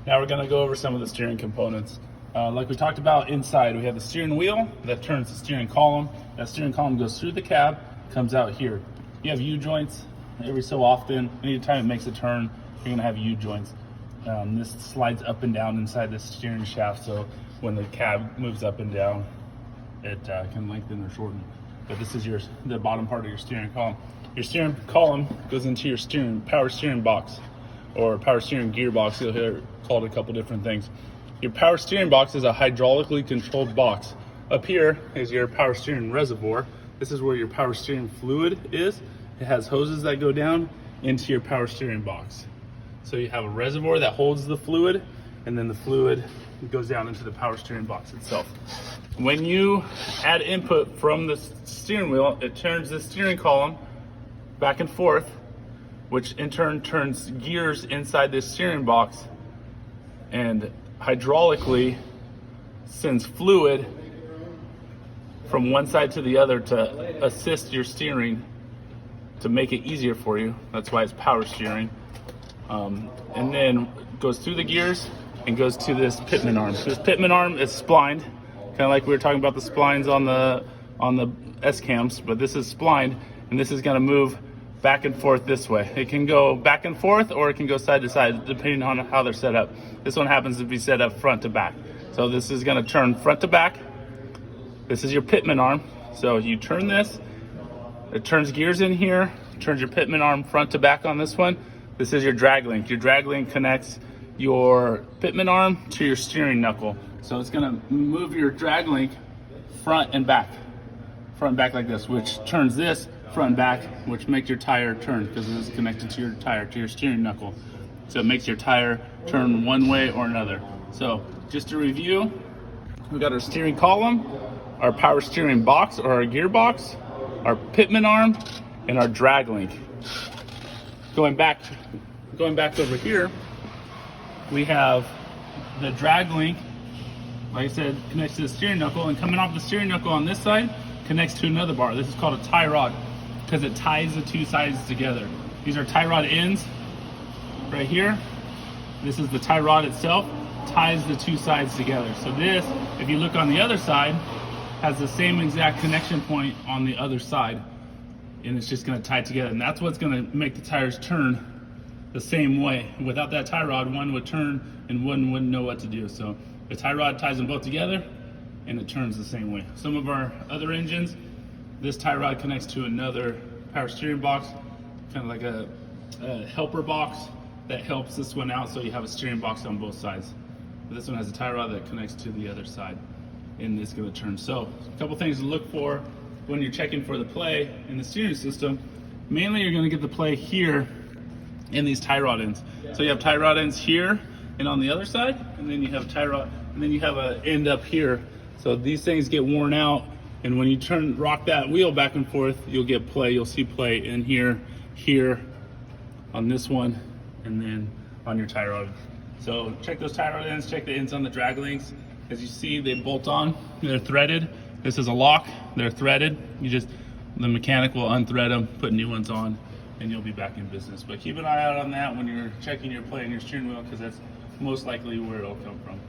Now we're going to go over some of the steering components. Like we talked about inside, we have the steering wheel that turns the steering column. That steering column goes through the cab, comes out here. You have U-joints every so often. Anytime it makes a turn, you're going to have U-joints. This slides up and down inside the steering shaft, so when the cab moves up and down, it can lengthen or shorten. But this is the bottom part of your steering column. Your steering column goes into your power steering box, or power steering gearbox. You'll hear it called a couple different things. Your power steering box is a hydraulically controlled box. Up here is your power steering reservoir. This is where your power steering fluid is. It has hoses that go down into your power steering box. So you have a reservoir that holds the fluid, and then the fluid goes down into the power steering box itself. When you add input from the steering wheel, it turns the steering column back and forth, which in turn turns gears inside this steering box and hydraulically sends fluid from one side to the other to assist your steering to make it easier for you. That's why it's power steering. And then goes through the gears and goes to this pitman arm. This pitman arm is splined, kind of like we were talking about the splines on the S-cams, but this is splined, and this is going to move back and forth this way. It can go back and forth, or it can go side to side, depending on how they're set up. This one happens to be set up front to back. So this is going to turn front to back. This is your pitman arm. So you turn this, it turns gears in here, turns your pitman arm front to back on this one. This is your drag link. Your drag link connects your pitman arm to your steering knuckle. So it's going to move your drag link front and back like this, which turns this front and back, which makes your tire turn because it is connected to your tire, to your steering knuckle. So it makes your tire turn one way or another. So just to review, we got our steering column, our power steering box or our gearbox, our pitman arm, and our drag link. Going back over here, we have the drag link, like I said, connects to the steering knuckle, and coming off the steering knuckle on this side connects to another bar. This is called a tie rod because it ties the two sides together. These are tie rod ends right here. This is the tie rod itself, ties the two sides together. So this, if you look on the other side, has the same exact connection point on the other side, and it's just going to tie it together, and that's what's going to make the tires turn the same way. Without that tie rod, one would turn and one wouldn't know what to do. So the tie rod ties them both together and it turns the same way. Some of our other engines, this tie rod connects to another power steering box, kind of like a helper box that helps this one out, so you have a steering box on both sides. But this one has a tie rod that connects to the other side, and it's going to turn. So a couple things to look for when you're checking for the play in the steering system. Mainly you're going to get the play here in these tie rod ends. So you have tie rod ends here and on the other side, and then you have tie rod, and then you have an end up here. So these things get worn out, and when you rock that wheel back and forth, you'll get play. You'll see play in here, here, on this one, and then on your tie rod. So check those tie rod ends, check the ends on the drag links. As you see, they bolt on, they're threaded. This is a lock, they're threaded. The mechanic will unthread them, put new ones on, and you'll be back in business. But keep an eye out on that when you're checking your play in your steering wheel, because that's most likely where it'll come from.